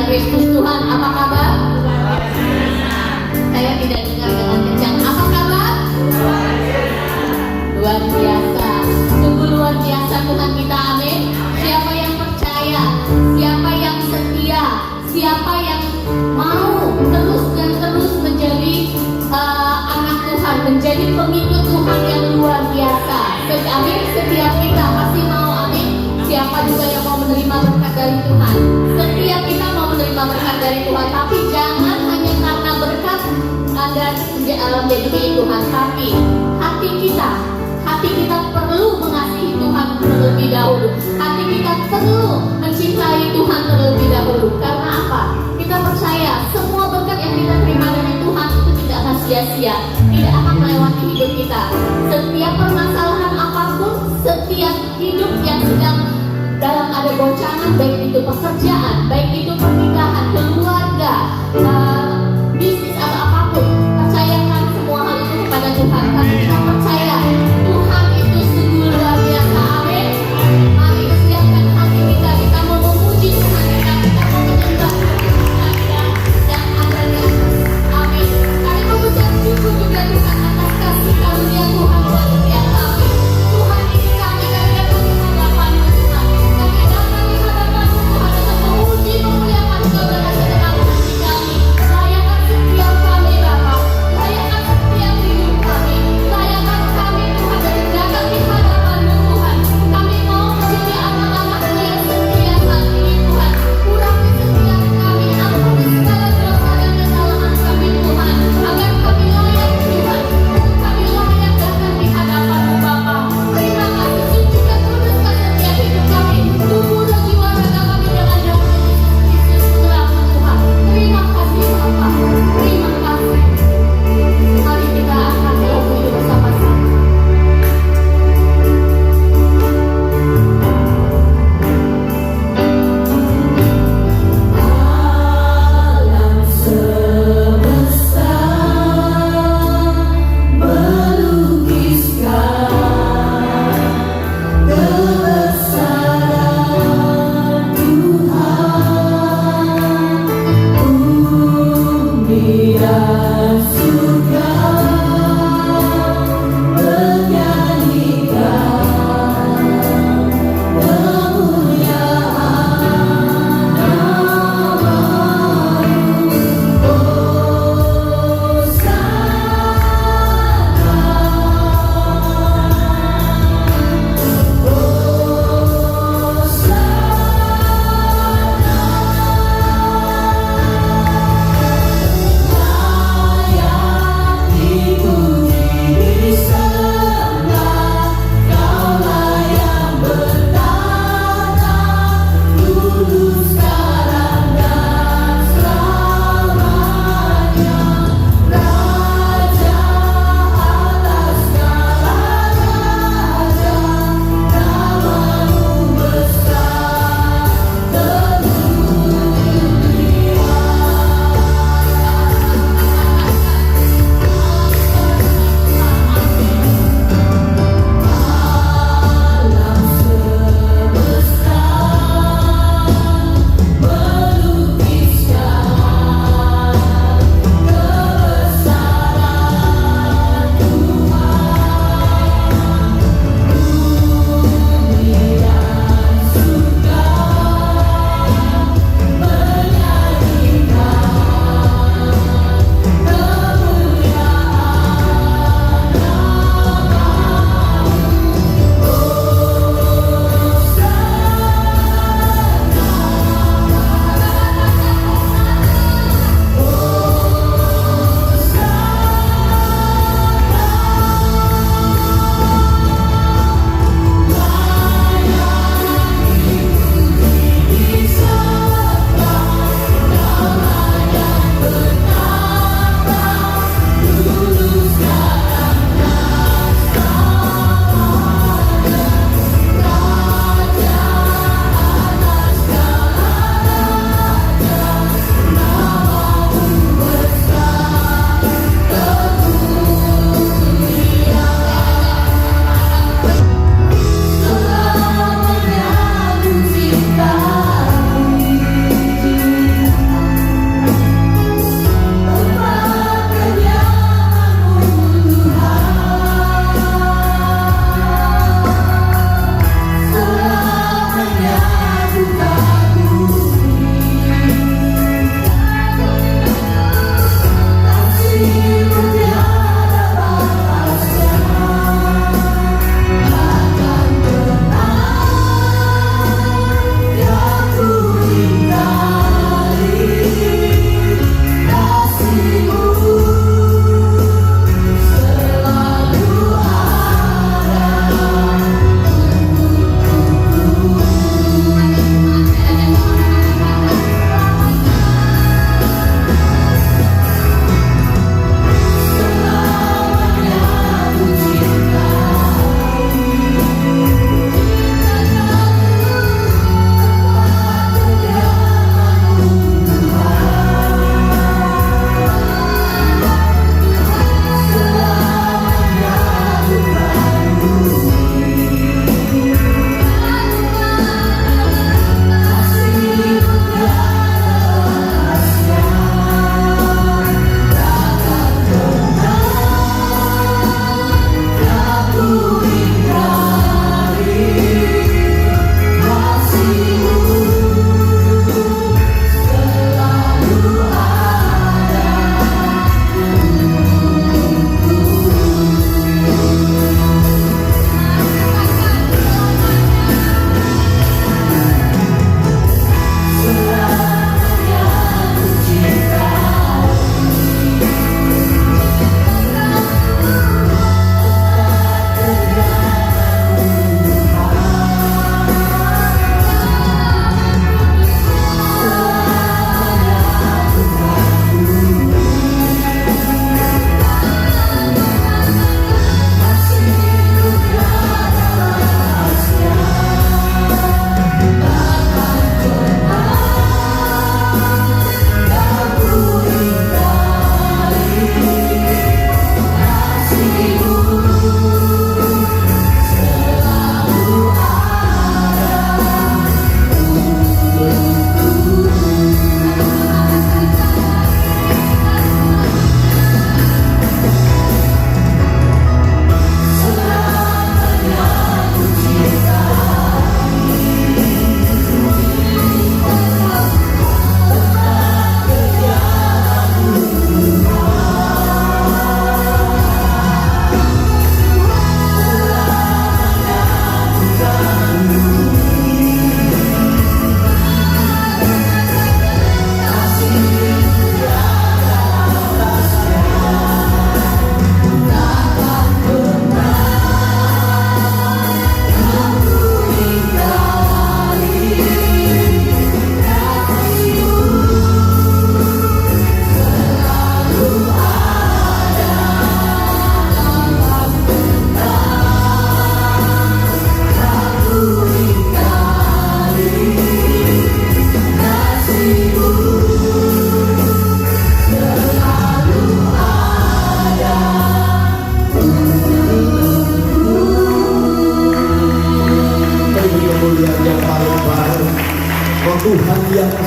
Kristus Tuhan, apa kabar? Saya tidak dengar dengan kencang. Apa kabar? Luar biasa. Sungguh luar biasa Tuhan kita, amin. Siapa yang percaya, siapa yang setia, siapa yang mau terus dan terus menjadi anak Tuhan, menjadi pengikut Tuhan yang luar biasa. Amin. Setiap kita pasti mau, amin. Siapa juga yang mau menerima berkat dari Tuhan. Setiap kita mau menerima berkat dari Tuhan, tapi jangan hanya karena berkat Anda menjadi milik Tuhan, tapi hati kita perlu mengasihi Tuhan terlebih dahulu. Hati kita perlu mencintai Tuhan terlebih dahulu. Karena apa? Kita percaya semua berkat yang kita terima dari Tuhan itu tidak akan sia-sia, tidak akan melewati hidup kita. Setiap permasalahan apapun, setiap hidup yang sedang dalam ada goncangan, baik itu pekerjaan, baik itu pernikahan, keluarga, bisnis atau apapun, percayakan semua hal itu kepada Tuhan. Karena kita percaya Tuhan itu sungguh luar biasa. Amin. Mari siapkan hati kita mau memuji Tuhan, kita mau menyembah Tuhan yang adanya. Amin. Kami mengucap syukur juga Tuhan atas kasih karunia Tuhan buat setiap kami. Tuhan ini kami datang di hadapan Tuhan. Kami datang di hadapan Tuhan untuk memuji, memuliakan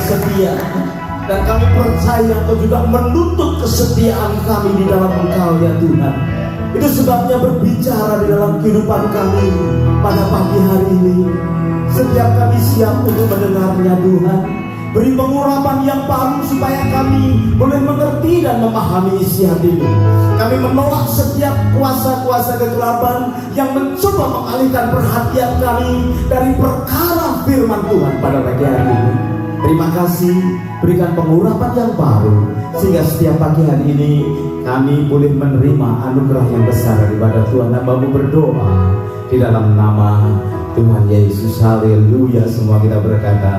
setia, dan kami percaya Engkau juga menuntut kesetiaan kami di dalam Engkau ya Tuhan. Itu sebabnya berbicara di dalam kehidupan kami pada pagi hari ini. Setiap kami siap untuk mendengarnya Tuhan. Beri pengurapan yang baru supaya kami boleh mengerti dan memahami isi hati-Mu. Kami menolak setiap kuasa-kuasa kegelapan yang mencoba mengalihkan perhatian kami dari perkara firman Tuhan pada pagi hari ini. Terima kasih, berikan pengurapan yang baru sehingga setiap pagi hari ini kami boleh menerima anugerah yang besar daripada Tuhan. Hamba-Mu berdoa di dalam nama Tuhan Yesus. Haleluya. Semua kita berkata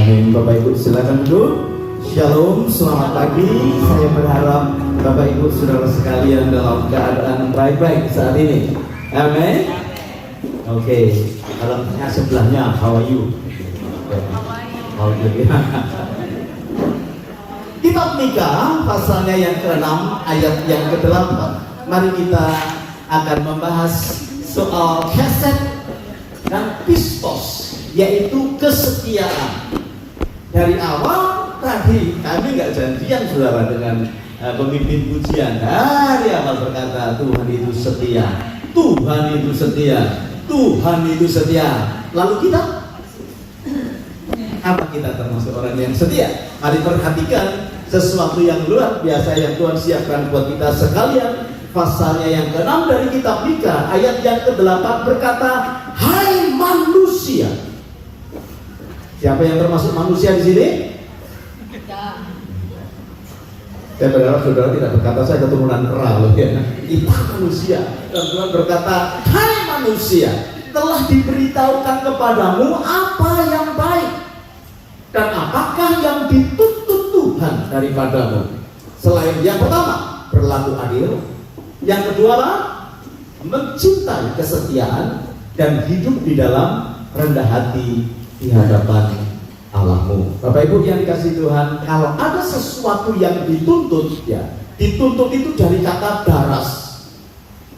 amin. Bapak Ibu silakan duduk. Shalom, selamat pagi. Saya berharap Bapak Ibu saudara sekalian dalam keadaan baik-baik saat ini. Amin. Oke, kalau tanya sebelahnya, how are you? Kitab Mika pasalnya yang ke-6 ayat yang ke-8. Mari kita akan membahas soal keset dan pistos, yaitu kesetiaan. Dari awal tadi kami nggak janjian saudara dengan pemimpin pujian. Dari awal berkata Tuhan itu setia, Tuhan itu setia, Tuhan itu setia. Lalu kita, apa kita termasuk orang yang setia? Mari perhatikan sesuatu yang luar biasa yang Tuhan siapkan buat kita sekalian. Pasalnya yang ke-6 dari kitab Mika ayat yang ke-8 berkata, hai manusia. Siapa yang termasuk manusia di sini? Saya berharap saudara tidak berkata saya keturunan Ra loh ya. Kita manusia. Dan Tuhan berkata, hai manusia, telah diberitahukan kepadamu apa yang baik dan apakah yang dituntut Tuhan daripadamu. Selain yang pertama, berlaku adil. Yang kedua, mencintai kesetiaan dan hidup di dalam rendah hati di hadapan Allahmu. Bapak Ibu yang dikasihi Tuhan, kalau ada sesuatu yang dituntut, ya, dituntut itu dari kata daras,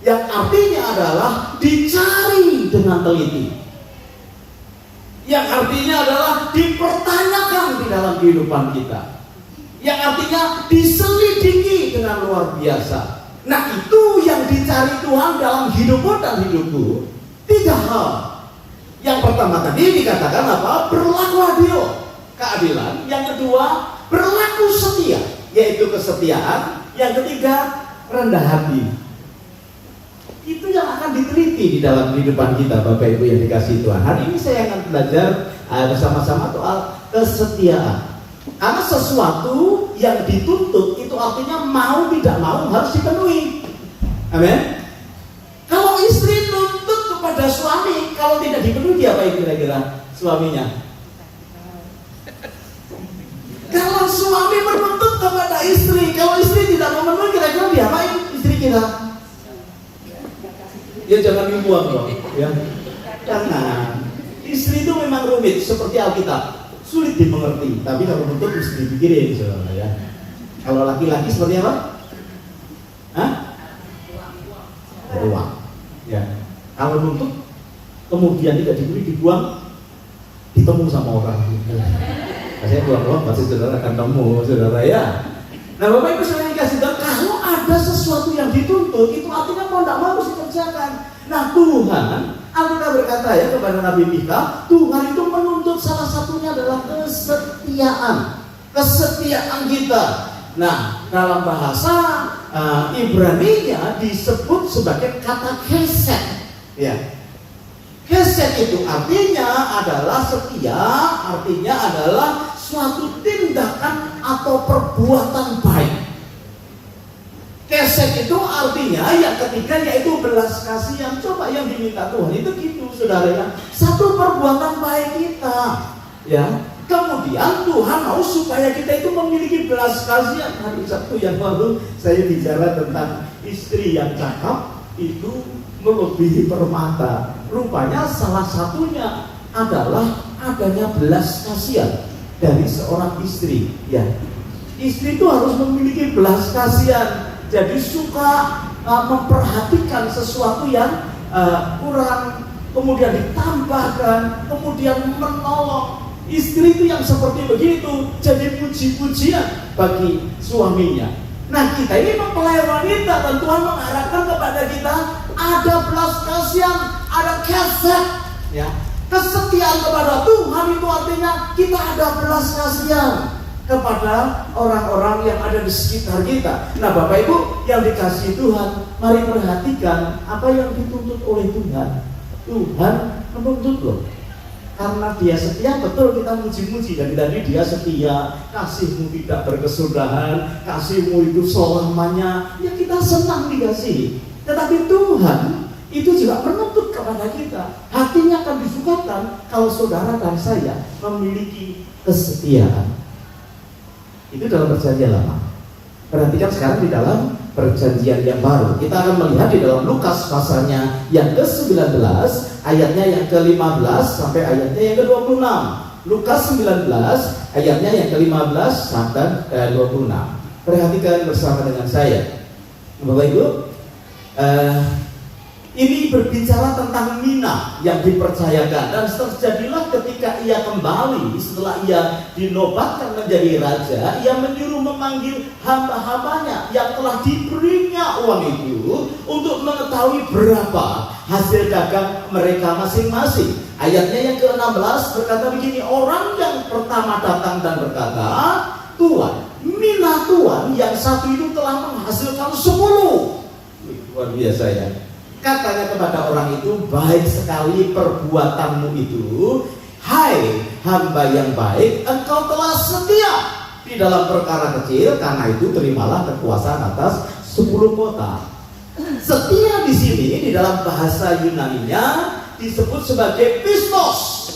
yang artinya adalah dicari dengan teliti, yang artinya adalah dipertanyakan di dalam kehidupan kita, yang artinya diselidiki dengan luar biasa. Nah, itu yang dicari Tuhan dalam hidupmu dan hidupku. 3 hal. Yang pertama tadi dikatakan apa? Berlaku adil, keadilan. Yang kedua, berlaku setia, yaitu kesetiaan. Yang ketiga, rendah hati. Itu yang akan diteliti di dalam kehidupan kita, Bapak Ibu yang dikasihi Tuhan. Hari ini saya akan belajar bersama-sama soal kesetiaan. Karena sesuatu yang dituntut itu artinya mau tidak mau harus dipenuhi. Amin. Kalau istri nuntut kepada suami, kalau tidak dipenuhi dia apa kira-kira suaminya? Kalau suami menuntut kepada istri, kalau istri tidak memenuhi, kira-kira dia apa istri kita? Ya jangan dibuang dong, ya. Jangan. Istri itu memang rumit seperti Alkitab. Sulit dimengerti, tapi kalau nuntut mesti dipikirin saudara ya. Kalau laki-laki seperti apa? Hah? Ruang. Ya. Kalau nuntut kemudian tidak diberi, dibuang, ditemu sama orang. Saya buang-buang pasti saudara akan temu saudara ya. Nah Bapak Ibu saya dikasih tahu, kalau ada sesuatu yang dituntut itu artinya mau tidak mau harus dikerjakan. Nah Tuhan, Alkitab berkata ya kepada Nabi Mika, Tuhan itu menuntut salah satunya adalah kesetiaan. Kesetiaan kita. Nah dalam bahasa Ibrani-nya disebut sebagai kata keset. Ya. Keset itu artinya adalah setia, artinya adalah suatu tindakan atau perbuatan baik. Keset itu artinya yang ketiga yaitu belas kasihan. Coba yang diminta Tuhan itu gitu saudara ya, satu perbuatan baik kita ya. Kemudian Tuhan mau supaya kita itu memiliki belas kasihan. Hari Sabtu yang lalu saya bicara tentang istri yang cakap itu melebihi permata. Rupanya salah satunya adalah adanya belas kasihan dari seorang istri ya. Istri itu harus memiliki belas kasihan. Jadi suka memperhatikan sesuatu yang kurang, kemudian ditambahkan, kemudian menolong. Istri itu yang seperti begitu jadi puji-pujian bagi suaminya. Nah, kita ini mempelai wanita dan Tuhan mengharapkan kepada kita ada belas kasihan, ada kesek, ya. Kesetiaan kepada Tuhan itu artinya kita ada belas kasihan kepada orang-orang yang ada di sekitar kita. Nah, Bapak Ibu yang dikasihi Tuhan, mari perhatikan apa yang dituntut oleh Tuhan. Tuhan menuntut loh. Karena dia setia, betul kita muji-muji dari tadi dia setia, kasihmu tidak berkesudahan, kasihmu itu selamanya, ya kita senang dikasihi. Tetapi Tuhan itu juga menuntut kepada kita, hatinya akan disukakan kalau saudara dan saya memiliki kesetiaan. Itu dalam perjanjian lama. Perhatikan sekarang di dalam perjanjian yang baru. Kita akan melihat di dalam Lukas pasalnya yang ke-19, ayatnya yang ke-15 sampai ayatnya yang ke-26. Lukas 19 ayatnya yang ke-15 sampai 26. Perhatikan bersama dengan saya. Bapak Ibu, ini berbicara tentang Mina yang dipercayakan, dan terjadilah ketika ia kembali setelah ia dinobatkan menjadi raja, ia menyuruh memanggil hamba-hambanya yang telah diberinya uang itu untuk mengetahui berapa hasil dagang mereka masing-masing. Ayatnya yang ke-16 berkata begini, orang yang pertama datang dan berkata, Tuan, Mina Tuan yang satu itu telah menghasilkan 10. Luar biasa ya. Katanya kepada orang itu, baik sekali perbuatanmu itu, hai hamba yang baik, engkau telah setia di dalam perkara kecil, karena itu terimalah kekuasaan atas 10 kota. Setia di sini di dalam bahasa Yunaninya disebut sebagai pistos,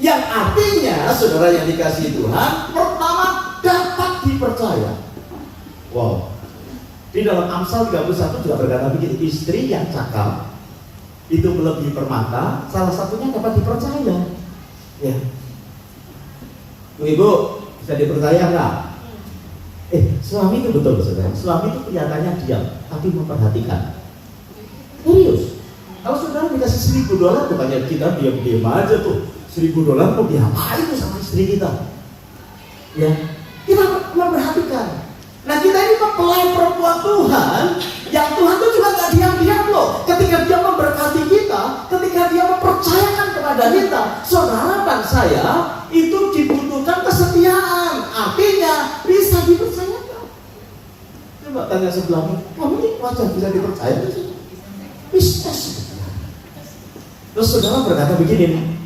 yang artinya saudara yang dikasihi Tuhan, pertama dapat dipercaya. Wow. Di dalam Amsal 31 juga berkata begitu, istri yang cakap itu melebihi permata, salah satunya dapat dipercaya. Ya, Ibu bisa dipercaya nggak? Suami itu betul saudara. Suami itu kelihatannya diam, tapi memperhatikan. Serius. Kalau saudara dikasih $1.000, bukannya kita diam-diam aja tuh. $1.000 mau diapain tuh sama istri kita? Ya, kita memperhatikan. Nah, kita ini mempelai perempuan Tuhan, yang Tuhan itu juga gak diam-diam loh. Ketika dia memberkati kita, ketika dia mempercayakan kepada kita, saudara dan saya itu dibutuhkan kesetiaan. Artinya bisa dipercayakan. Coba tanya sebelahmu, kamu ini wajar bisa dipercaya? Bisnis. Terus saudara berkata begini,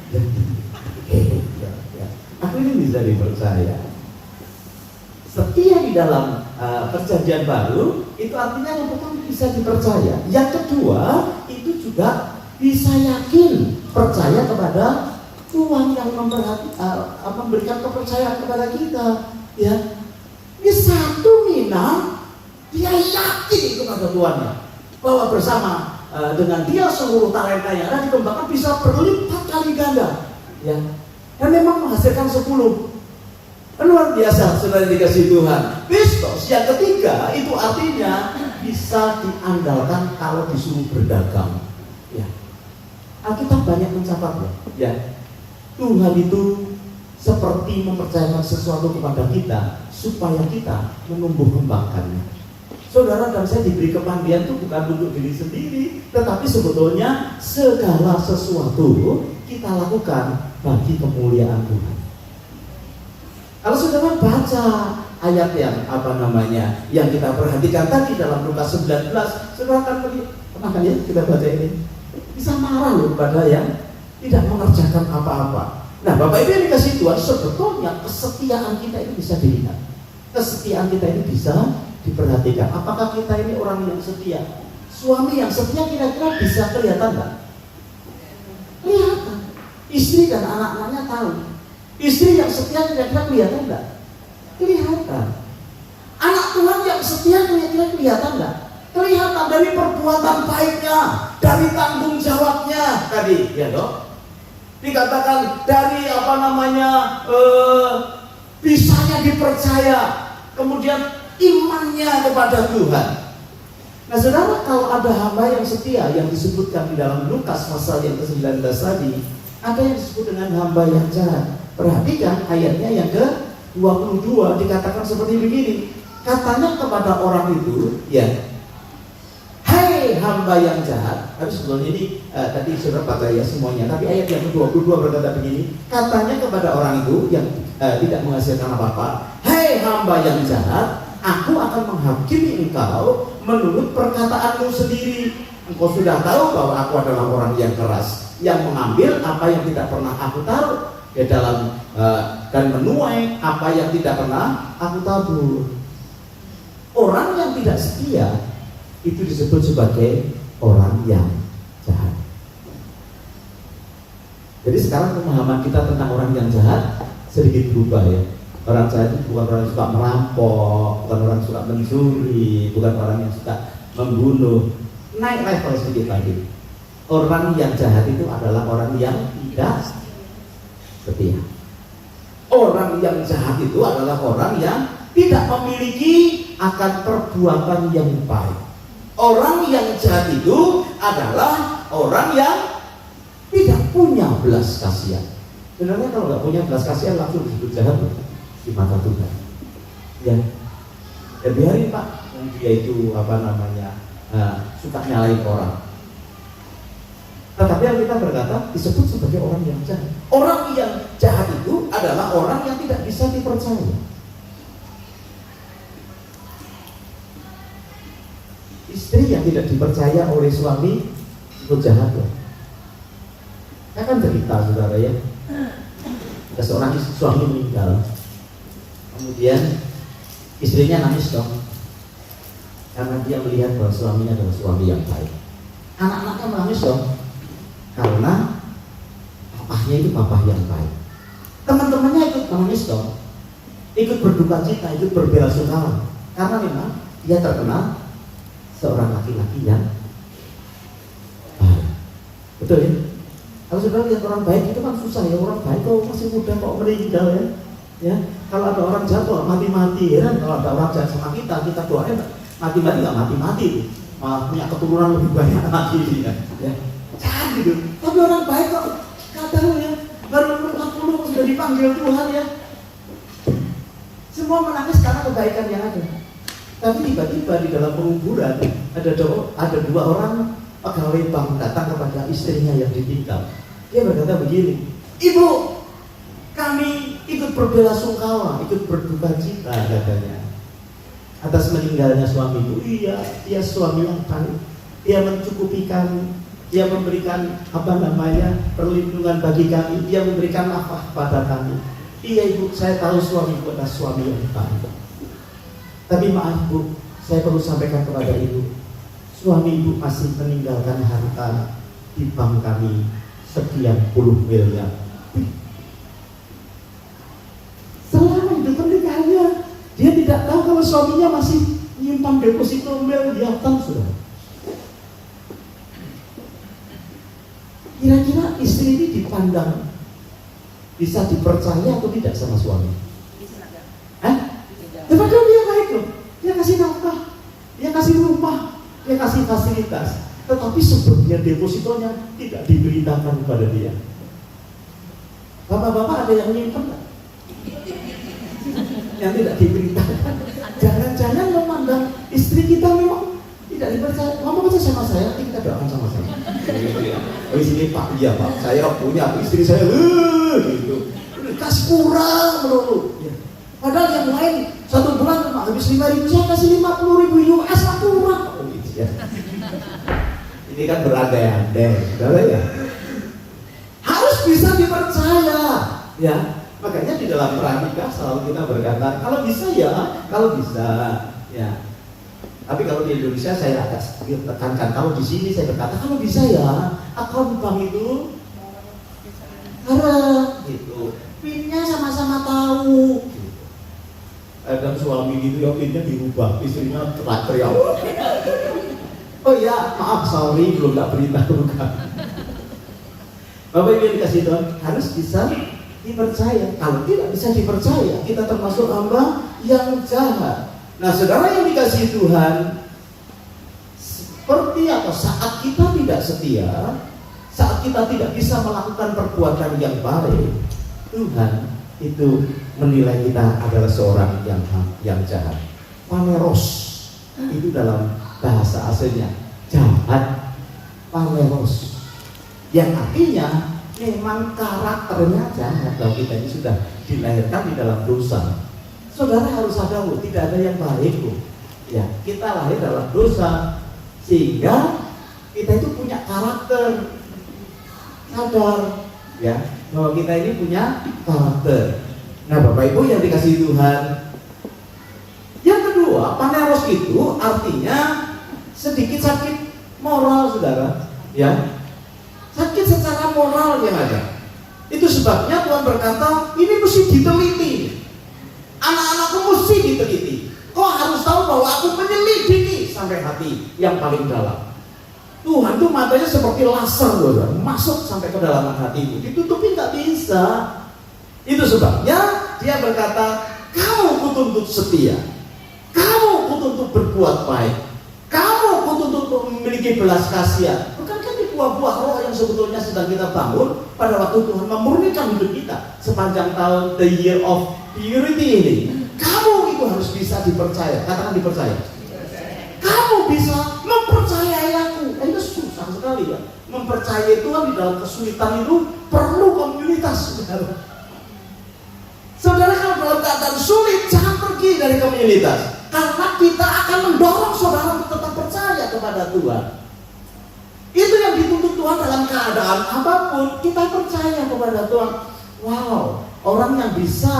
aku ini bisa dipercaya. Setia di dalam perjanjian baru itu artinya yang pertama bisa dipercaya, yang kedua itu juga bisa yakin, percaya kepada Tuhan yang memberikan kepercayaan kepada kita. Ya, ini satu Mina dia yakin kepada Tuhannya bahwa bersama dengan dia seluruh talenta yang ada dikembangkan bisa berlipat kali ganda. Ya, dan memang menghasilkan 10. Luar biasa, saudara dikasih Tuhan. Pistos yang ketiga itu artinya bisa diandalkan kalau disuruh berdagang. Ya, Alkitab banyak mencatatnya. Ya, Tuhan itu seperti mempercayakan sesuatu kepada kita supaya kita menumbuh kembangkannya. Saudara dan saya diberi kepandian itu bukan untuk diri sendiri, tetapi sebetulnya segala sesuatu kita lakukan bagi kemuliaan Tuhan. Kalau saudara baca ayat yang kita perhatikan tadi dalam Lukas 19, saudara akan pernah kan ya kita baca ini, bisa marah loh kepada yang tidak mengerjakan apa-apa. Nah, Bapak Ibu yang dikasih Tuhan, sebetulnya kesetiaan kita ini bisa dilihat, kesetiaan kita ini bisa diperhatikan. Apakah kita ini orang yang setia? Suami yang setia kira-kira bisa kelihatan nggak? Kelihatan. Istri dan anak-anaknya tahu. Istri yang setia kira-kira kelihatan nggak? Kelihatan. Anak Tuhan yang setia kira-kira kelihatan nggak? Kelihatan dari perbuatan baiknya, dari tanggung jawabnya tadi, ya dok. Dikatakan dari bisanya dipercaya, kemudian imannya kepada Tuhan. Nah, saudara, kalau ada hamba yang setia yang disebutkan di dalam Lukas pasal yang ke-19 tadi, ada yang disebut dengan hamba yang jahat. Perhatikan ayatnya yang ke-22 dikatakan seperti begini. Katanya kepada orang itu, ya, hai hamba yang jahat. Tapi sebelum ini tadi sudah baca ya semuanya. Tapi ayat yang ke-22 berkata begini. Katanya kepada orang itu yang tidak menghasilkan apa-apa, hai hamba yang jahat, aku akan menghakimi engkau menurut perkataanmu sendiri. Engkau sudah tahu bahwa aku adalah orang yang keras, yang mengambil apa yang tidak pernah aku taruh ke dalam dan menuai apa yang tidak pernah aku tabur. Orang yang tidak setia itu disebut sebagai orang yang jahat. Jadi sekarang pemahaman kita tentang orang yang jahat sedikit berubah ya. Orang jahat itu bukan orang yang suka merampok, bukan orang yang suka mencuri, bukan orang yang suka membunuh. Naik level sedikit lagi. Orang yang jahat itu adalah orang yang tidak setia. Orang yang jahat itu adalah orang yang tidak memiliki akan perbuatan yang baik. Orang yang jahat itu adalah orang yang tidak punya belas kasihan. Sebenarnya kalau nggak punya belas kasihan langsung disebut jahat di mata Tuhan. Ya, ya biarin Pak, dia itu suka nyalain orang. Tetapi yang kita berkata disebut sebagai orang yang jahat. Orang yang jahat itu adalah orang yang tidak bisa dipercaya. Istri yang tidak dipercaya oleh suami itu jahat ya. Saya kan cerita saudara ya, ada seorang suami meninggal, kemudian istrinya nangis dong, karena dia melihat bahwa suaminya adalah suami yang baik. Anak-anaknya menangis dong, karena papahnya itu papa yang baik. Teman-temannya ikut menangis dong, ikut berduka cita, ikut berbela-sungkawa, karena memang dia terkenal seorang laki-laki yang baik. Betul ya? Kalau saudara lihat orang baik itu kan susah ya. Orang baik kok masih muda kok meninggal ya. Ya, kalau ada orang jatuh mati-mati ya. Kalau ada orang jahat sama kita doain mati-mati nggak mati-mati, malah punya keturunan lebih banyak mati ya. Ya, jangan gitu. Tapi orang baik kok kadang ya baru 40 sudah dipanggil Tuhan ya. Semua menangis karena kebaikan yang ada. Tapi tiba-tiba di dalam penguburan ada dua orang pegawai bank datang kepada istrinya yang ditinggal. Dia berkata begini, Ibu, kami ikut berbela-sungkawa, ikut berduka cita katanya atas meninggalnya suamiku. Iya, dia suami yang baik. Dia mencukupi kami, dia memberikan perlindungan bagi kami, dia memberikan nafkah pada kami. Iya Ibu, saya tahu suamiku adalah suami yang baik. Tapi maaf Bu, saya perlu sampaikan kepada Ibu, suami Ibu masih meninggalkan harta di bank kami sekian puluh miliar. Selama hidup pernikahannya, dia tidak tahu kalau suaminya masih menyimpan deposito miliaran sudah. Kira-kira istri ini dipandang bisa dipercaya atau tidak sama suami? Padahal dia baik loh, dia kasih nafkah, dia kasih rumah, dia kasih fasilitas, tetapi sebetulnya depositonya tidak diberitakan kepada dia. Bapak-bapak ada yang nyimpen nggak? Yang tidak diberitakan. Jangan-jangan memandang istri kita memang tidak dipercaya. Kamu percaya sama saya, nanti kita doakan sama saya. Oh sini Pak, iya Pak, saya punya istri saya, gitu. Kasih kurang melulu. Padahal yang lain 1 bulan cuma habis 5.000, saya kasih 50.000 US lah kurang. Oh gitu ya. Ini kan berandai-andai, saudara ya. Harus bisa dipercaya, ya. Makanya di dalam pranikah selalu kita berkata, kalau bisa ya, kalau bisa, ya. Tapi kalau di Indonesia saya agak sedikit tekankan. Kalau di sini saya berkata, kalau bisa ya, akun bank itu harus gitu. PIN-nya sama-sama tahu. Ada suami gitu ya, pinnya dirubah, istrinya teriak. Oh ya, maaf, sorry, belum tak beritahu kan. Bapak Ibu dikasih Tuhan, harus bisa dipercaya. Kalau tidak bisa dipercaya, kita termasuk hamba yang jahat. Nah, saudara yang dikasih Tuhan, seperti apa saat kita tidak setia, saat kita tidak bisa melakukan perbuatan yang baik, Tuhan itu menilai kita adalah seorang yang jahat. Paneros itu dalam bahasa aslinya jahat, paneros, yang artinya memang karakternya jahat. Kalau kita ini sudah dilahirkan di dalam dosa, saudara harus sadar loh, tidak ada yang baik loh. Ya, kita lahir dalam dosa sehingga kita itu punya karakter. Sadar ya bahwa kita ini punya karakter. Nah, Bapak Ibu yang dikasihi Tuhan, yang kedua, paneros itu artinya sedikit sakit moral, saudara. Ya, sakit secara moral yang ada. Itu sebabnya Tuhan berkata, ini mesti diteliti. Anak-anakku mesti diteliti. Kau harus tahu bahwa aku menyelidiki sampai hati yang paling dalam. Tuhan tuh matanya seperti laser, saudara, masuk sampai ke dalam hatimu. Ditutupin nggak bisa. Itu sebabnya dia berkata, kamu kutuntut setia, kamu kutuntut berbuat baik, kamu kutuntut memiliki belas kasihan. Bukankah di buah-buah roh yang sebetulnya sedang kita bangun pada waktu Tuhan memurnikan hidup kita sepanjang tahun the year of purity ini? Kamu itu harus bisa dipercaya. Katakan dipercaya. Kamu bisa mempercayai aku. Itu susah sekali ya. Mempercayai Tuhan di dalam kesulitan itu perlu komunitas. Saudara, kalau dalam keadaan sulit, jangan pergi dari komunitas, karena kita akan mendorong saudara untuk tetap percaya kepada Tuhan. Itu yang dituntut Tuhan dalam keadaan apapun, kita percaya kepada Tuhan. Wow, orang yang bisa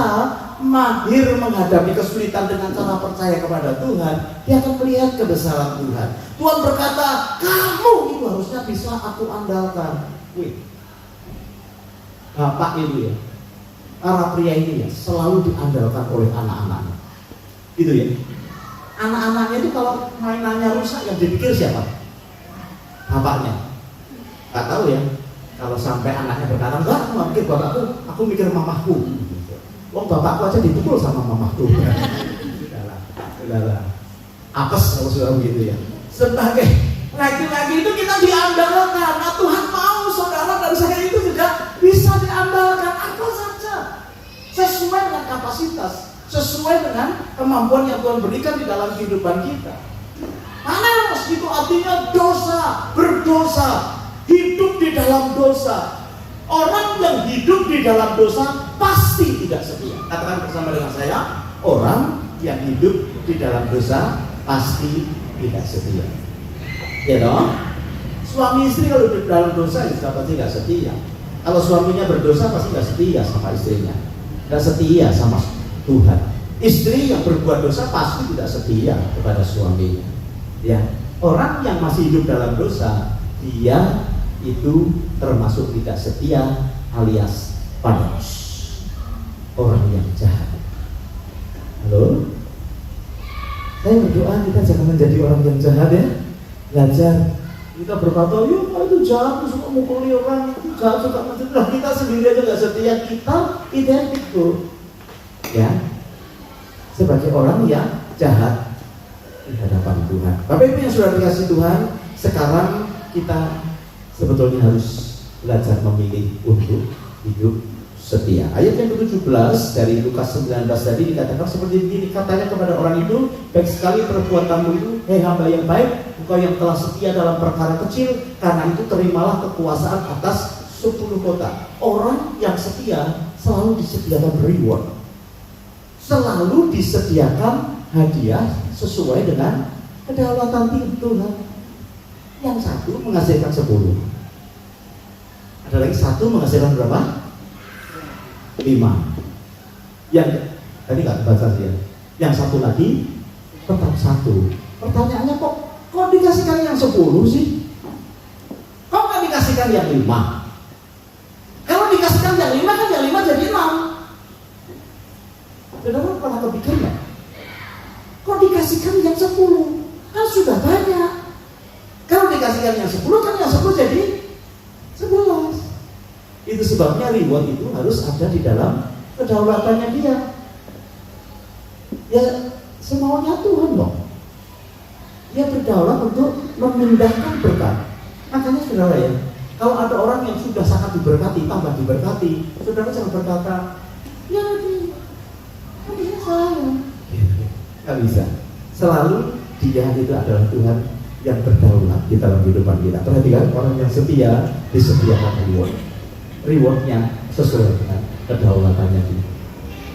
mahir menghadapi kesulitan dengan cara percaya kepada Tuhan, dia akan melihat kebesaran Tuhan. Tuhan berkata, kamu itu harusnya bisa aku andalkan. Wih, Bapak itu ya, para pria ini ya selalu diandalkan oleh anak-anaknya. Gitu ya. Anak-anaknya itu kalau mainannya rusak, yang dipikir siapa? Bapaknya. Gak tahu ya. Kalau sampai anaknya berkata, enggak, aku gak mikir bapakku, aku mikir mamahku. Wong bapakku aja dipukul sama mamahku. Udahlah. Apes kalau sudah begitu ya. Sebagai laki-laki itu kita diandalkan. Nah, Tuhan mau saudara dan saya itu juga bisa diandalkan. Apa saja sesuai dengan kapasitas, sesuai dengan kemampuan yang Tuhan berikan di dalam kehidupan kita. Paneros itu artinya dosa, berdosa, hidup di dalam dosa. Orang yang hidup di dalam dosa pasti tidak setia. Katakan bersama dengan saya, orang yang hidup di dalam dosa pasti tidak setia. Ya dong? Suami istri kalau di dalam dosa ya pasti tidak setia. Kalau suaminya berdosa pasti tidak setia sama istrinya, tidak setia sama Tuhan. Istri yang berbuat dosa pasti tidak setia kepada suaminya. Ya, orang yang masih hidup dalam dosa, dia itu termasuk tidak setia alias paneros, orang yang jahat. Halo? Saya berdoa kita jangan menjadi orang yang jahat ya. Belajar. Kita berkata, yuk itu jahat, suka mukuli orang, itu jahat, suka mencegah. Kita sendiri aja gak setia, kita identik tuh. Ya, sebagai orang yang jahat di hadapan Tuhan. Bapak Ibu yang sudah dikasih Tuhan, sekarang kita sebetulnya harus belajar memilih untuk hidup setia. Ayat yang ke-17 dari Lukas 19 tadi dikatakan seperti ini, katanya kepada orang itu, baik sekali perbuatanmu itu, hei hamba yang baik, engkau yang telah setia dalam perkara kecil, karena itu terimalah kekuasaan atas 10 kota. Orang yang setia selalu disediakan reward, selalu disediakan hadiah sesuai dengan kedaulatan Tuhan. Yang satu menghasilkan 10, ada lagi satu menghasilkan berapa? 5. Yang tadi nggak baca sih ya. Yang satu lagi tetap 1. Pertanyaannya kok dikasihkan yang 10 sih? Kok nggak dikasihkan yang 5? Kalau dikasihkan yang 5 kan yang 5 jadi 6. Saudara pernah kepikir nggak? Kok dikasihkan yang 10? Kan sudah banyak. Kalau dikasihkan yang 10 kan yang 10 jadi 11. Itu sebabnya reward itu harus ada di dalam kedaulatannya dia. Ya semaunya Tuhan dong. Dia berdaulat untuk memindahkan berkat. Makanya saudara ya, Kalau ada orang yang sudah sangat diberkati, tambah diberkati, saudara jangan berkata, ya dia saya. Nggak bisa. Selalu dia itu adalah Tuhan yang berdaulat di dalam kehidupan kita. Perhatikan, orang yang setia disediakan rewardnya sesuai dengan kedaulatannya dia.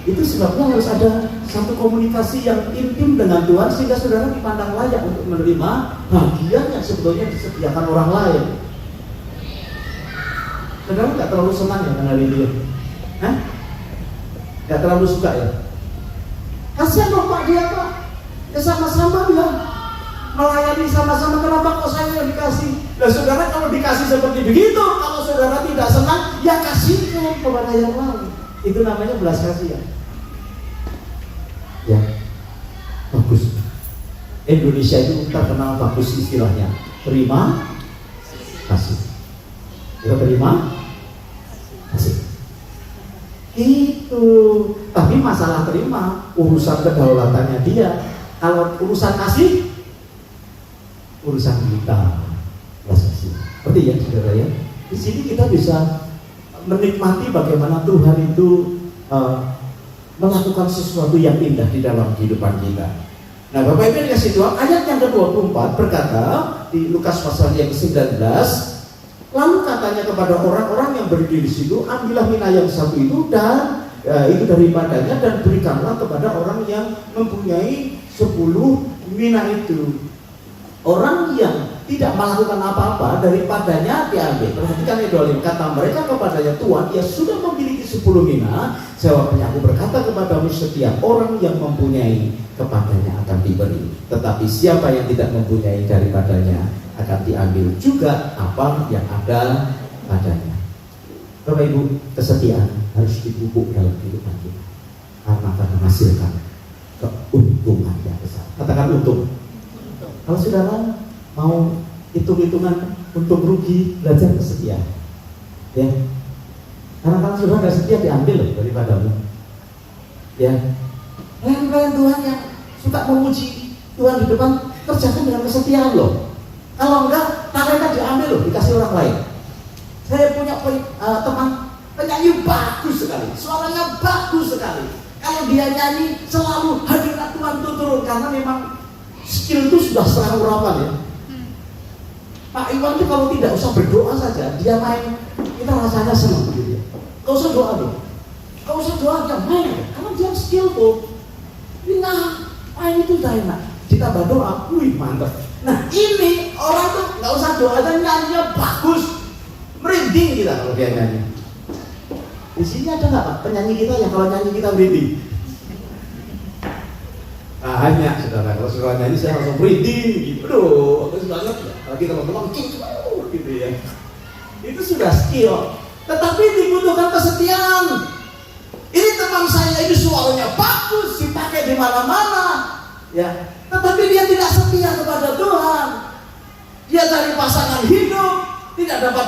Itu sebabnya harus ada satu komunikasi yang intim dengan Tuhan sehingga saudara dipandang layak untuk menerima bagian yang sebetulnya disediakan orang lain. Saudara nggak terlalu senang ya dengan dia? Hah? Nggak terlalu suka ya? Kasihan dong Pak dia Pak. Ya sama-sama dia melayani sama-sama, kenapa kok saya yang dikasih? Nah saudara kalau dikasih seperti begitu, kalau saudara tidak senang, ya kasihkan kepada yang lain. Itu namanya belas kasihan. Ya, bagus. Indonesia itu terkenal bagus istilahnya, terima kasih. Kita terima kasih. Itu. Tapi masalah terima urusan kedaulatannya dia. Kalau urusan kasih, urusan kita. Seperti ya saudara ya. Di sini kita bisa menikmati bagaimana Tuhan itu melakukan sesuatu yang indah di dalam kehidupan kita. Nah, Bapak Ibu dikasih Tuhan, ayat yang ke-24 berkata di Lukas pasal yang ke-19, lalu katanya kepada orang-orang yang berdiri di situ, ambillah mina yang satu itu dan itu daripadanya dan berikanlah kepada orang yang mempunyai 10 mina itu. Orang yang tidak melakukan apa-apa daripadanya diambil. Perhatikan Edolim, kata mereka kepadanya, Tuhan, ia sudah memiliki 10 mina. Jawabnya, aku berkata kepadamu, setiap orang yang mempunyai kepadanya akan diberi, tetapi siapa yang tidak mempunyai daripadanya akan diambil juga apa yang ada padanya. Bapak Ibu, kesetiaan harus dipupuk dalam kehidupan kita karena akan menghasilkan keuntungan yang besar. Katakan untung. Kalau saudara mau hitung-hitungan untung rugi, belajar kesetiaan. Ya, karena kalau saudara nggak setia diambil loh daripadamu. Ya, lain-lain Tuhan yang suka memuji Tuhan di depan, kerjakan dengan kesetiaan loh. Kalau enggak, talenta diambil loh, dikasih orang lain. Saya punya teman penyanyi bagus sekali, suaranya bagus sekali. Kalau dia nyanyi selalu hadirat Tuhan itu turun karena memang skill itu sudah setengah urapan ya. Pak Iwan itu kalau tidak usah berdoa saja, dia main, kita rasanya senang begitu ya. Gak usah doa deh, gak usah doa, dia main, karena dia skill tuh. Nah, main itu udah enak. Ditambah doa, wih mantap. Nah ini orang tuh gak usah doa dan nyanyinya bagus, merinding kita kalau dia nyanyi. Di sini ada nggak Pak penyanyi kita yang kalau nyanyi kita merinding? Nah, hanya saudara, kalau saudara nyanyi saya langsung merinding gitu. Aduh, bagus banget ya. Lagi teman-teman gitu ya. Itu sudah skill. Tetapi dibutuhkan kesetiaan. Ini teman saya ini suaranya bagus, dipakai di mana-mana. Ya, tetapi dia tidak setia kepada Tuhan. Dia cari pasangan hidup, tidak dapat,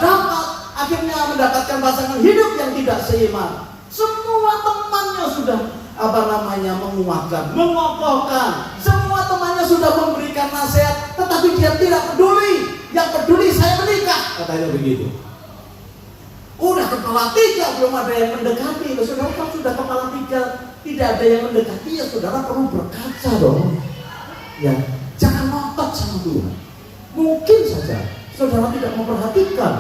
akhirnya mendapatkan pasangan hidup yang tidak seiman. Semua temannya sudah menguatkan, mengokohkan. Semua temannya sudah memberikan nasihat, tetapi dia tidak peduli. Yang peduli saya menikah, katanya begitu. Udah kepala 3 belum ada yang mendekati. Saudara kan sudah kepala 3 tidak ada yang mendekati, ya saudara perlu berkaca dong. Ya, jangan ngotot sama Tuhan. Mungkin saja saudara tidak memperhatikan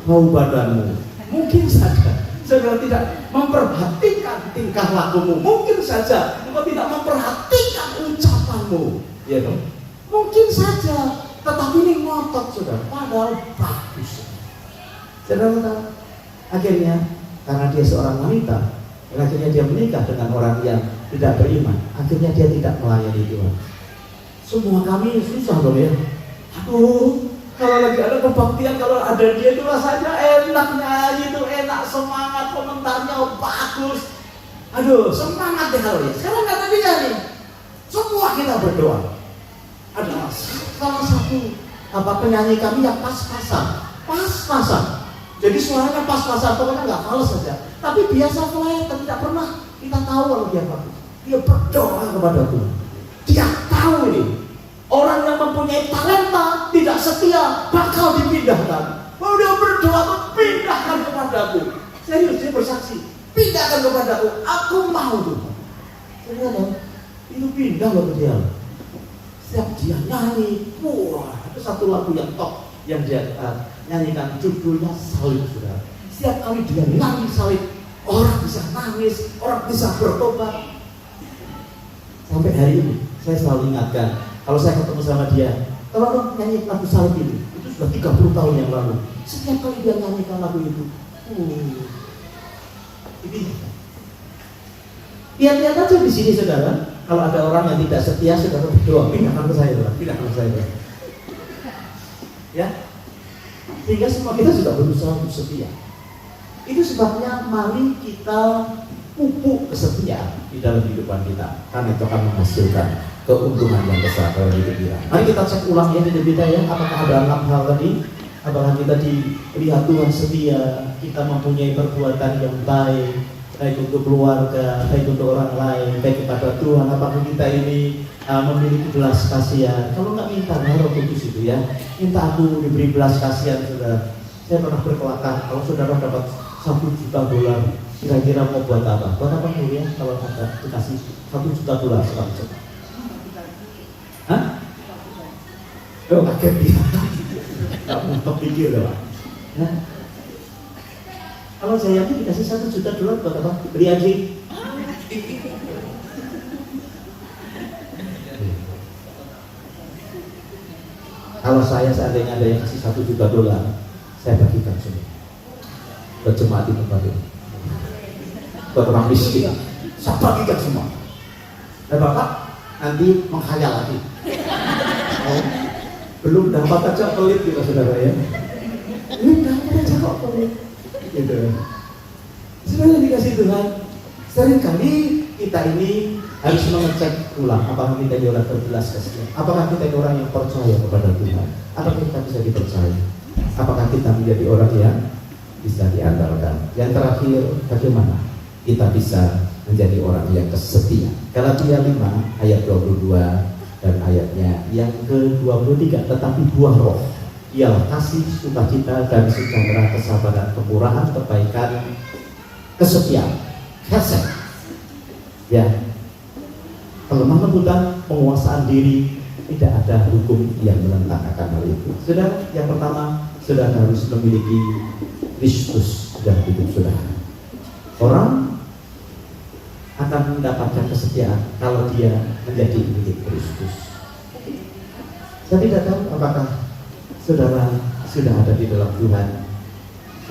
bau badanmu. Mungkin saja saudara tidak memperhatikan tingkah lakumu. Mungkin saja engkau tidak memperhatikan ucapanmu. Ya dong. Mungkin saja, tetapi ini ngotot saudara. Padahal bagus. Saudara, akhirnya karena dia seorang wanita, akhirnya dia menikah dengan orang yang tidak beriman. Akhirnya dia tidak melayani Tuhan. Semua kami susah dong ya. Aduh, kalau lagi ada kebaktian, kalau ada dia itu rasanya enak nyanyi itu, enak, semangat, komentarnya bagus. Aduh, semangat deh kalau ya. Sekarang nggak ada dia nih. Semua kita berdoa. Ada salah satu penyanyi kami yang pas-pasan. Jadi suaranya pas-pasan, pokoknya nggak fals saja. Tapi biasa kelihatan, tidak pernah kita tahu kalau dia bagus. Dia berdoa kepada Tuhan. Dia tahu ini. Orang yang mempunyai talenta tidak setia bakal dipindahkan. Kalau dia berdoa doaku, pindahkan kepadaku. Serius, dia bersaksi, pindahkan kepadaku, aku mau Tuhan. Ternyata itu pindah loh ke dia. Setiap dia nyanyi, wah, itu satu lagu yang top yang dia nyanyikan, judulnya Salib, saudara. Setiap kali dia nyanyi salib, orang bisa nangis, orang bisa bertobat. Sampai hari ini saya selalu ingatkan, kalau saya ketemu sama dia, kalau nyanyi lagu salib ini, itu sudah 30 tahun yang lalu. Setiap kali dia nyanyikan lagu itu, ini lihat-lihat aja di sini, saudara. Kalau ada orang yang tidak setia, saudara berdoa, pindahkan ke saya, pindahkan ke saya. Ya, sehingga semua kita sudah berusaha untuk setia. Itu sebabnya mari kita pupuk kesetiaan di dalam kehidupan kita, karena itu akan menghasilkan keuntungan yang besar dalam hidup kita. Mari kita cek ulang ya hidup kita ya, apakah ada 6 hal tadi? Apakah kita dilihat Tuhan setia, kita mempunyai perbuatan yang baik, baik untuk keluarga, baik untuk orang lain, baik kepada Tuhan. Apakah kita ini memiliki belas kasihan? Kalau nggak minta Roh Kudus itu ya, minta aku diberi belas kasihan, saudara. Saya pernah berkelakar, kalau saudara dapat $1 juta, kira-kira mau buat apa? Buat apa dulu ya kalau ada dikasih $1 juta sekarang? Hah? Oh, kaget dia. Gak mau pikir ya Pak. Nah, kalau saya yakin dikasih $1 juta buat apa? Beli anjing. Kalau saya seandainya ada yang kasih $1 juta, saya bagikan semua buat jemaat di tempat ini, buat orang miskin, saya bagikan semua. Dan Bapak nanti menghayal lagi. Oh, belum dapat aja pelit gitu saudara ya. Belum dapat aja kok pelit. Gitu. Sebenarnya dikasih Tuhan. Seringkali kita ini harus mengecek ulang apakah kita ini orang berbelas kasihan, apakah kita ini orang yang percaya kepada Tuhan, apakah kita bisa dipercaya, apakah kita menjadi orang yang bisa diandalkan. Yang terakhir, bagaimana kita bisa menjadi orang yang setia. Galatia 5 ayat 22 dan ayatnya yang ke-23, tetapi buah roh ialah kasih, sukacita, dan sejahtera, kesabaran, kemurahan, kebaikan, kesetiaan, kasih, ya, kelemah lembutan, penguasaan diri. Tidak ada hukum yang menentang akan hal itu. Saudara, yang pertama, saudara harus memiliki Kristus dalam hidup saudara. Orang akan mendapatkan kesetiaan kalau dia menjadi milik Kristus. Saya tidak tahu apakah saudara sudah ada di dalam Tuhan,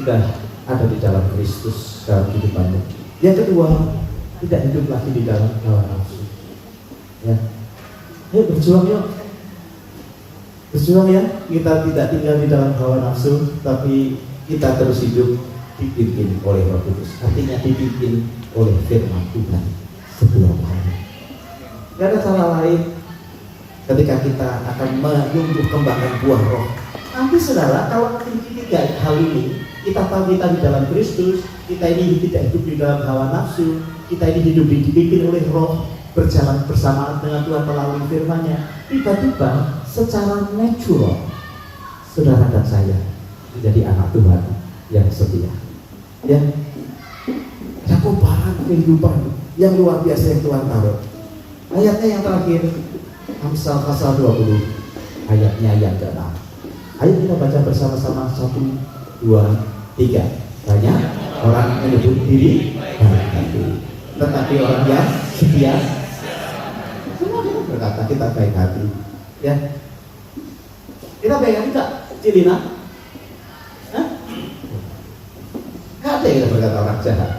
sudah ada di dalam Kristus dalam kehidupannya. Yang kedua, tidak hidup lagi di dalam hawa nafsu. Ya, ayo berjuang yuk, berjuang ya. Kita tidak tinggal di dalam hawa nafsu, tapi kita terus hidup dipimpin oleh Roh Kudus. Artinya dipimpin oleh firman Tuhan setiap hari. Tidak ada cara lain ketika kita akan menumbuh kembangkan buah roh. Nanti saudara, kalau tiga hal ini, kita tahu kita di dalam Kristus, kita ini tidak hidup di dalam hawa nafsu, kita ini hidup dipimpin oleh Roh, berjalan bersamaan dengan Tuhan melalui firman-Nya. Tiba-tiba secara natural saudara dan saya menjadi anak Tuhan yang setia. Ya, ada kobaran kehidupan yang luar biasa yang Tuhan taruh. Ayatnya yang terakhir, Amsal pasal 20, ayatnya yang ke-6. Ayo kita baca bersama-sama, 1, 2, 3. Banyak orang menyebut diri baik hati, tetapi orang yang setia semua berkata kita baik hati. Ya, kita baik hati enggak, Cilina? Hah? Nggak ada yang kita berkata orang jahat.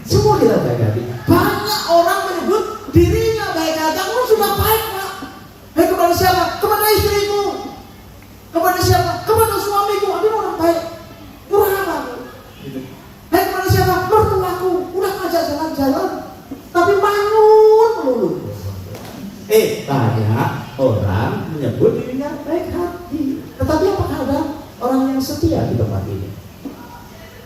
Semua kita baik hati. Banyak orang menyebut dirinya baik hati. Aku sudah baik, Pak. Baik kepada siapa? Kepada istriku. Kepada siapa? Kepada suamiku. Aku orang baik. Kurang apa? Gitu. Baik kepada siapa? Mertuaku. Udah ngajak jalan-jalan, tapi mangun melulu. Banyak orang menyebut dirinya baik hati. Tetapi apakah ada orang yang setia di tempat ini?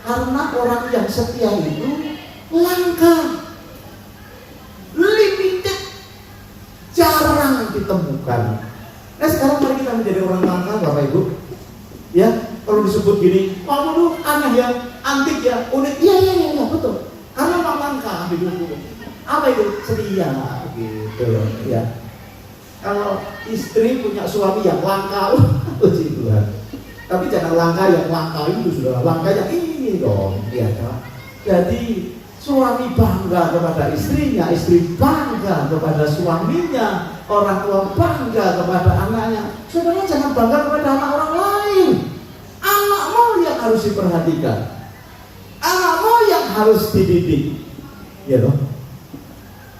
Karena orang yang setia itu langka, limited, jarang ditemukan. Nah sekarang mari kita menjadi orang langka, Bapak Ibu. Ya, kalau disebut gini, kamu tuh aneh ya, antik ya, unik. Iya, betul. Karena memang langka hidupku. Apa itu? Setia, gitu ya. Kalau istri punya suami yang langka, puji Tuhan. Tapi jangan langka yang langka itu, sudah langka yang ini dong, ya kan? Jadi suami bangga kepada istrinya, istri bangga kepada suaminya, orang tua bangga kepada anaknya. Saudara jangan bangga kepada anak orang lain. Anakmu yang harus diperhatikan, anakmu yang harus dididik, ya loh.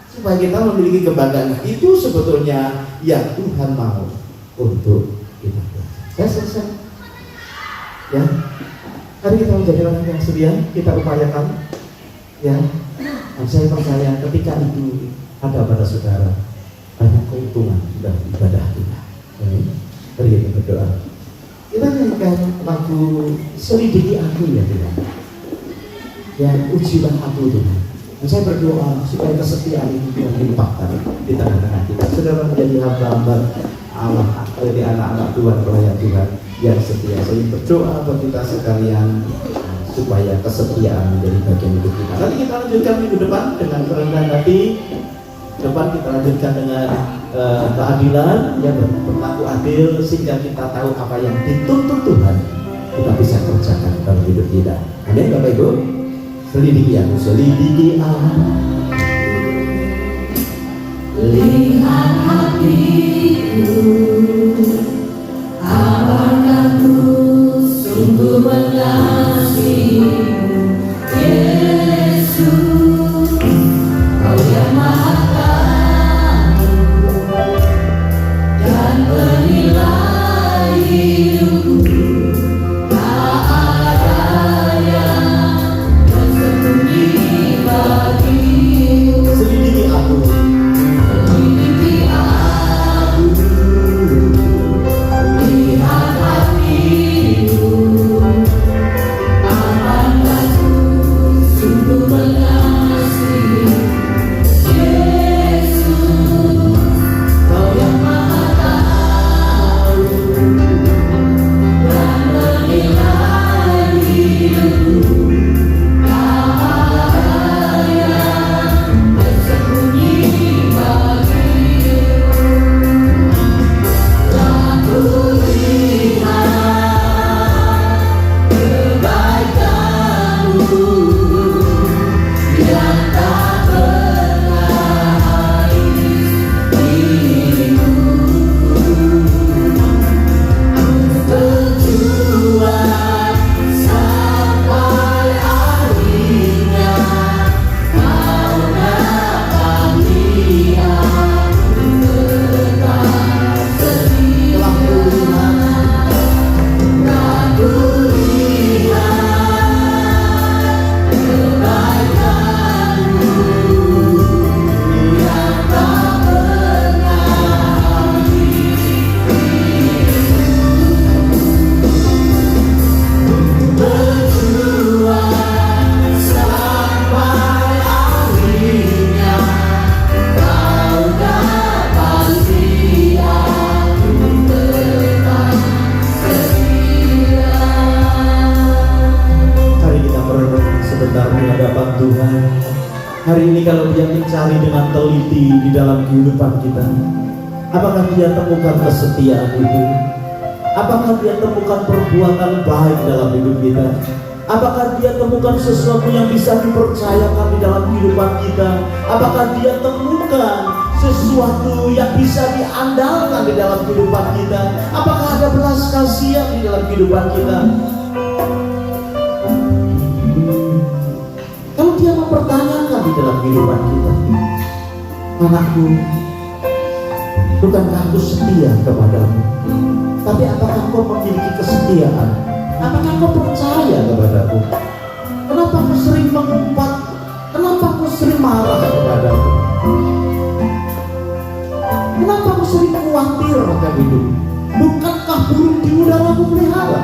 Supaya kita memiliki kebanggaan itu sebetulnya yang Tuhan mau untuk kita. Ya selesai. Ya, hari kita menjadi orang yang setia, kita upayakan. Ya, dan saya percaya ketika itu ada pada saudara, banyak keuntungan dalam ibadah kita. Mari kita berdoa. Kita nyanyikan lagu Selidiki Aku ya Tuhan. Ya, ujilah aku Tuhan. Dan saya berdoa supaya kesetiaan ini Tuhan limpahkan di tengah-tengah kita. Saudara menjadi hamba-hamba Allah, menjadi anak-anak Tuhan, pelayan Tuhan yang setia. Saya berdoa buat kita sekalian supaya kesetiaan menjadi bagian hidup kita. Nanti kita lanjutkan minggu depan dengan kerendahan hati. Depan kita lanjutkan dengan keadilan, ya berlaku adil sehingga kita tahu apa yang dituntut Tuhan kita bisa kerjakan dalam hidup kita. Amin, Bapak Ibu. Selidiki aku, selidiki aku. Lihat hatiku, apakah ku sungguh mengasihimu, Yesus, Kau yang Maha Tahu dan menilai hidupku. Tak ada yang tersembunyi bagimu. Selidiki aku. Selidiki aku, lihat hatiku, apakah ku sungguh mengasihi, Yesus, Kau yang Maha Tahu dan menilai hidupku. Tak ada yang tersembunyi bagimu. Aku lihat kebaikan-Mu yang tak pernah habis diriku. Berjuang sampai akhirnya Kau dapat lihat tetap setia. Aku lihat kebaikan-Mu yang tak pernah habis berjuang sampai akhirnya Kau dapat lihat tetap setia. Hari kita merenung sebentar di hadapan Tuhan. Hari ini kalau dia mencari dengan teliti di dalam kehidupan kita, apakah dia temukan kesetiaan itu? Apakah dia temukan perbuatan baik dalam hidup kita? Apakah dia temukan sesuatu yang bisa dipercayakan di dalam kehidupan kita? Apakah dia temukan sesuatu yang bisa diandalkan di dalam kehidupan kita? Apakah ada belas kasihan di dalam kehidupan kita? Kalau dia mempertanyakan di dalam kehidupan kita, anakku, bukankah aku setia kepadamu? Tapi apakah kau memiliki kesetiaan? Apakah kau percaya kepadaku? Kenapa kau sering mengumpat? Kenapa kau sering marah kepadaku? Kenapa kau sering khawatir akan hidup? Bukankah burung di udara aku pelihara?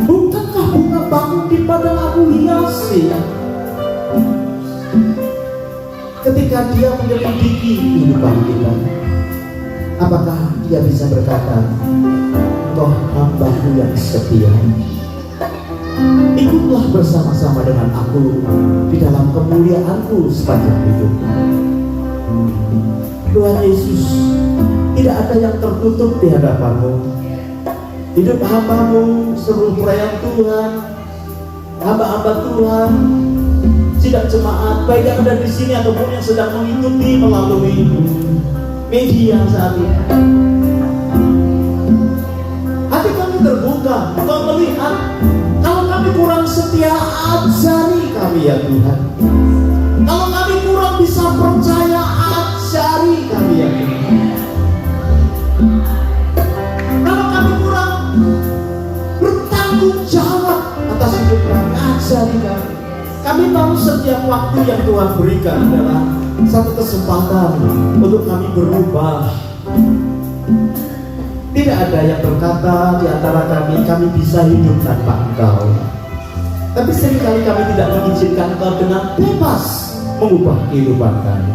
Bukankah bunga bakung di padang aku hiasi? Ketika dia menyelidiki kehidupan kita, apakah dia bisa berkata Engkau hamba-Mu yang setia. Ikutlah bersama-sama dengan aku di dalam kemuliaan-Mu sepanjang hidup. Tuhan Yesus, tidak ada yang tertutup di hadapan-Mu. Hidup hamba-Mu, seluruh pelayan Tuhan, hamba-hamba Tuhan, sidang jemaat, baik yang ada di sini ataupun yang sedang mengikuti melalui media saat ini. Hati kami terbuka untuk melihat kalau kami kurang setia, ajari kami ya Tuhan. Kalau kami kurang bisa percaya, ajari kami ya Tuhan. Kalau kami kurang bertanggung jawab atas hidup kami, ajari kami. Kami tahu setiap waktu yang Tuhan berikan adalah satu kesempatan untuk kami berubah. Tidak ada yang berkata di antara kami bisa hidup tanpa Engkau. Tapi seringkali kami tidak mengizinkan Engkau dengan bebas mengubah kehidupan kami.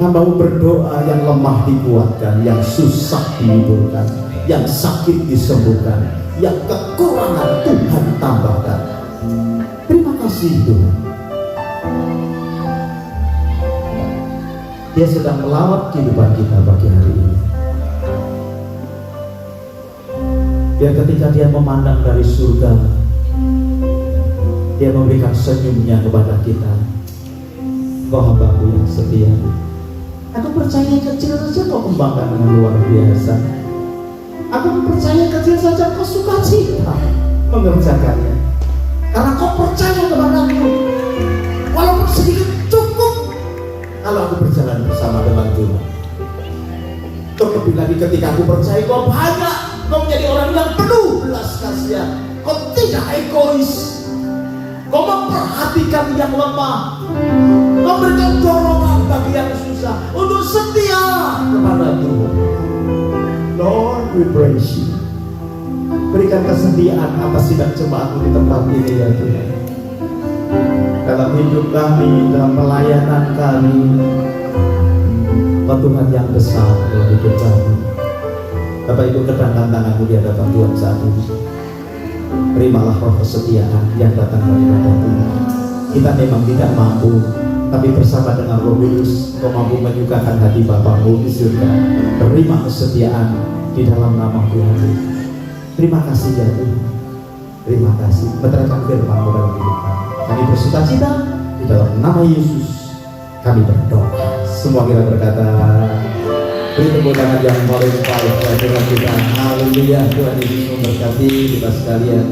Hamba-Mu berdoa, yang lemah dikuatkan, yang susah dihiburkan, yang sakit disembuhkan, yang kekurangan Tuhan tambahkan. Terima kasih Tuhan. Dia sedang melawat kehidupan kita pagi hari ini. Biar ketika Dia memandang dari surga, Dia memberikan senyumnya kepada kita. Kau hamba-Ku yang setia. Aku percaya kecil saja Kau kembangkan dengan luar biasa. Aku percaya kecil saja Kau suka cita mengerjakannya. Karena Kau percaya kepada-Ku. Walaupun sedikit cukup kalau aku berjalan bersama dengan Tuhan. Terlebih lagi ketika aku percaya Kau banyak, Kau menjadi orang yang penuh belas kasihan. Kau tidak egois. Kau memperhatikan yang lemah. Kau berikan dorongan bagi yang susah untuk setia kepada Tuhan. Lord, we praise You. Berikan kesetiaan atas sidang jemaat-Mu di tempat ini ya Tuhan. Dalam hidup kami, dalam pelayanan kami, Kau Tuhan yang besar dalam hidup kami. Bapak Ibu, kedangkan tangan-Mu di hadapan Tuhan saat ini. Terimalah roh kesetiaan yang datang daripada Tuhan. Kita memang tidak mampu, tapi bersama dengan Roh Kudus Kau mampu menyukakan hati Bapa-Mu di surga. Terima kesetiaan di dalam nama Tuhan. Terima kasih ya Tuhan. Terima kasih. Meteraikan firman-Mu dalam hidup kami. Kami bersuka cita di dalam nama Yesus. Kami berdoa. Semua kita berkata, beri tepuk tangan yang paling baik bagi kita. Haleluya. Tuhan Yesus memberkati kita sekalian.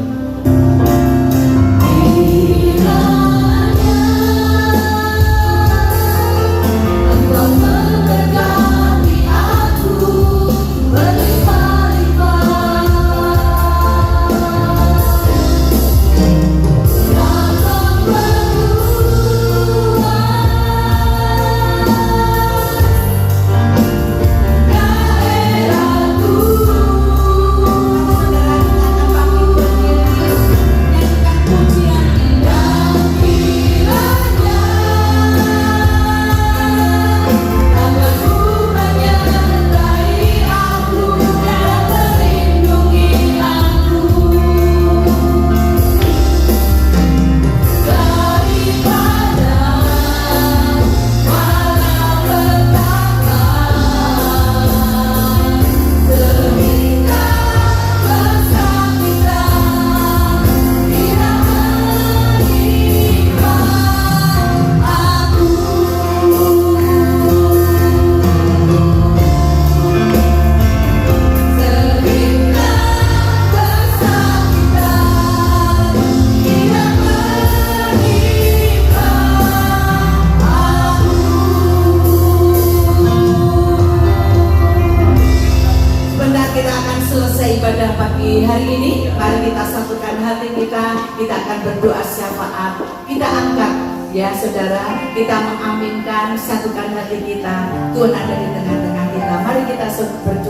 Ya saudara, kita mengaminkan, satukan hati kita. Tuhan ada di tengah-tengah kita. Mari kita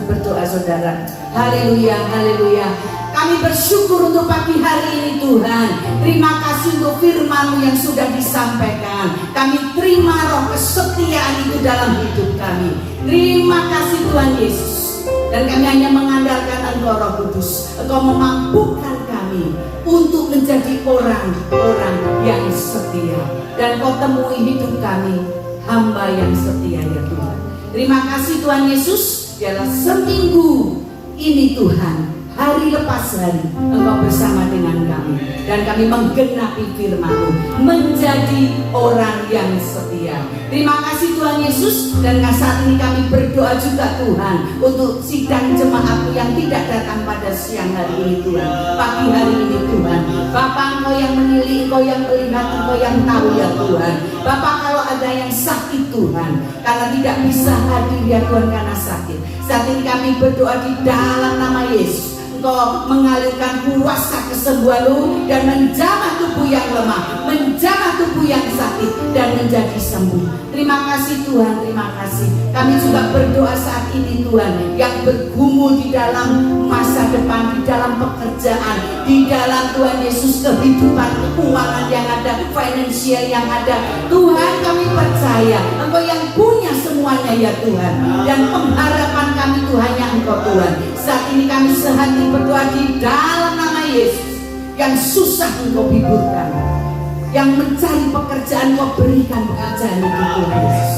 berdoa saudara. Haleluya, haleluya. Kami bersyukur untuk pagi hari ini Tuhan. Terima kasih untuk firman-Mu yang sudah disampaikan. Kami terima roh kesetiaan itu dalam hidup kami. Terima kasih Tuhan Yesus. Dan kami hanya mengandalkan Engkau Roh Kudus. Engkau memampukan kami untuk menjadi orang-orang yang setia. Dan Kau temui hidup kami, hamba yang setia ya Tuhan. Terima kasih Tuhan Yesus. Biarlah seminggu ini Tuhan, hari lepas hari Engkau bersama dengan kami, dan kami menggenapi firman-Mu, menjadi orang yang setia. Terima kasih Tuhan Yesus. Dan saat ini kami berdoa juga Tuhan untuk sidang jemaat-Mu yang tidak datang pada siang hari ini Tuhan, pagi hari ini Tuhan. Bapa, Engkau yang menilai, Engkau yang melihat, Engkau yang tahu ya Tuhan. Bapa, kalau ada yang sakit Tuhan, karena tidak bisa hadir ya Tuhan karena sakit, saat ini kami berdoa di dalam nama Yesus. Engkau mengalirkan kuasa kesembuhan-Mu dan menjamah tubuh yang lemah, menjamah tubuh yang sakit, dan menjadi sembuh. Terima kasih Tuhan, terima kasih. Kami juga berdoa saat ini Tuhan, yang bergumul di dalam masa depan, di dalam pekerjaan, di dalam Tuhan Yesus kehidupan, keuangan yang ada, finansial yang ada. Tuhan, kami percaya Engkau yang punya semuanya ya Tuhan, dan pengharapan kami itu hanya Engkau Tuhan. Saat ini kami sehati berdoa di dalam nama Yesus. Yang susah Engkau hiburkan, yang mencari pekerjaan Engkau berikan pekerjaan itu Tuhan Yesus.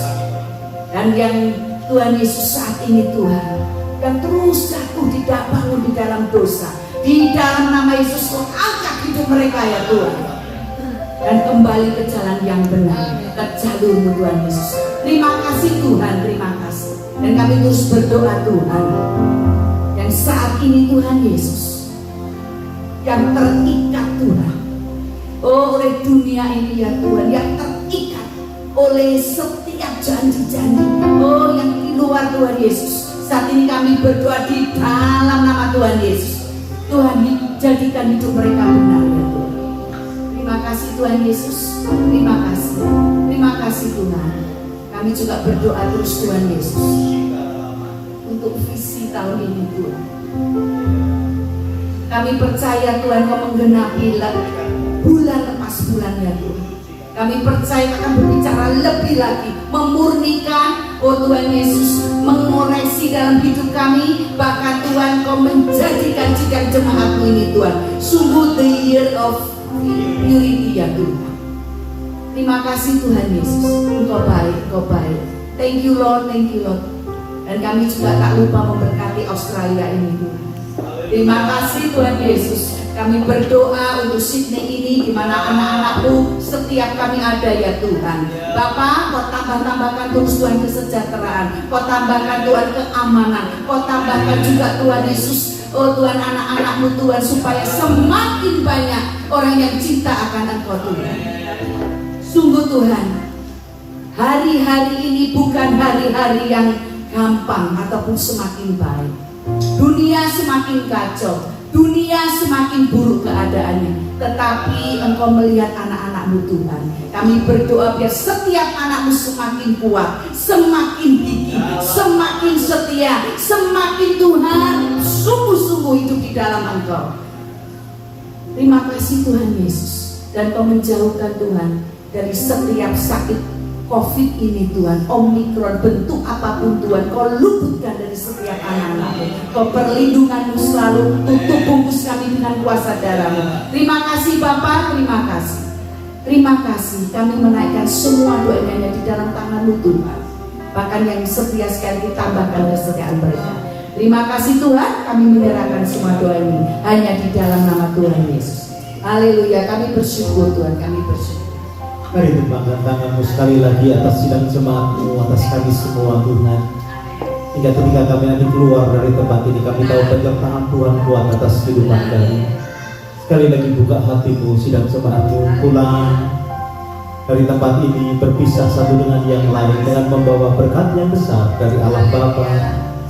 Dan yang Tuhan Yesus saat ini Tuhan, yang terus jatuh tidak bangun di dalam dosa, di dalam nama Yesus Kau angkat hidup mereka ya Tuhan, dan kembali ke jalan yang benar, ke jalur-Mu Tuhan Yesus. Terima kasih Tuhan, terima kasih. Dan kami terus berdoa Tuhan, yang saat ini Tuhan Yesus, yang terikat Tuhan, oleh dunia ini ya Tuhan, yang terikat oleh setiap janji-janji, yang di luar Tuhan Yesus. Saat ini kami berdoa di dalam nama Tuhan Yesus. Tuhan, jadikan hidup mereka benar ya Tuhan. Terima kasih Tuhan Yesus. Terima kasih. Terima kasih Tuhan. Kami juga berdoa terus Tuhan Yesus, untuk visi tahun ini Tuhan. Kami percaya Tuhan Kau menggenapi bulan lepas bulan ya Tuhan. Kami percaya akan berbicara lebih lagi, memurnikan Tuhan Yesus, mengoreksi dalam hidup kami. Bahkan Tuhan Kau menjadikan sidang jemaat-Mu ini Tuhan sungguh the year of purity ya Tuhan. Terima kasih Tuhan Yesus. Engkau baik, Engkau baik. Thank you Lord, thank you Lord. Dan kami juga tak lupa memberkati Australia ini Tuhan. Terima kasih Tuhan Yesus. Kami berdoa untuk Sydney ini, di mana anak-anak-Mu setiap kami ada ya Tuhan. Bapa, Kau tambahkan terus Tuhan kesejahteraan, Kau tambahkan Tuhan keamanan, Kau tambahkan juga Tuhan Yesus, Tuhan anak-anak-Mu Tuhan, supaya semakin banyak orang yang cinta akan Engkau Tuhan. Sungguh Tuhan, hari-hari ini bukan hari-hari yang gampang ataupun semakin baik. Dunia semakin kacau, dunia semakin buruk keadaannya, tetapi Engkau melihat anak-anak-Mu Tuhan. Kami berdoa biar setiap anak-Mu semakin kuat, semakin gigih, semakin setia, semakin Tuhan sungguh-sungguh hidup di dalam Engkau. Terima kasih Tuhan Yesus. Dan Kau menjauhkan Tuhan dari setiap sakit COVID ini Tuhan, Omikron, bentuk apapun Tuhan, Kau luputkan dari setiap anak-anak-Mu. Kau perlindungan-Mu selalu, tutup bungkus kami dengan kuasa darah-Mu. Terima kasih Bapa, terima kasih. Terima kasih, kami menaikkan semua doa-Nya di dalam tangan-Mu Tuhan. Bahkan yang setia sekali ditambahkan kesetiaan mereka. Terima kasih Tuhan, kami menyerahkan semua doa ini hanya di dalam nama Tuhan Yesus. Haleluya, kami bersyukur Tuhan, kami bersyukur. Mari tumpahkan tangan-Mu sekali lagi atas sidang jemaat-Mu, atas kami semua Tuhan. Hingga ketika kami nanti keluar dari tempat ini, kami tahu penyertaan Tuhan kuat atas kehidupan kami. Sekali lagi buka hati-Mu, sidang jemaat-Mu pulang dari tempat ini, berpisah satu dengan yang lain, dengan membawa berkat yang besar dari Allah Bapa,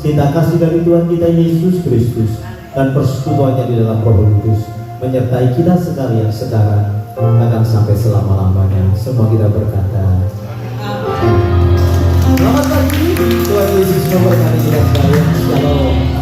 cinta kasih dari Tuhan kita Yesus Kristus, dan persekutuannya di dalam Roh Kudus menyertai kita sekalian sekarang akan sampai selama-lamanya. Semua kita berkata Selamat pagi, Tuhan Yesus memberkati kita sekalian. Shalom.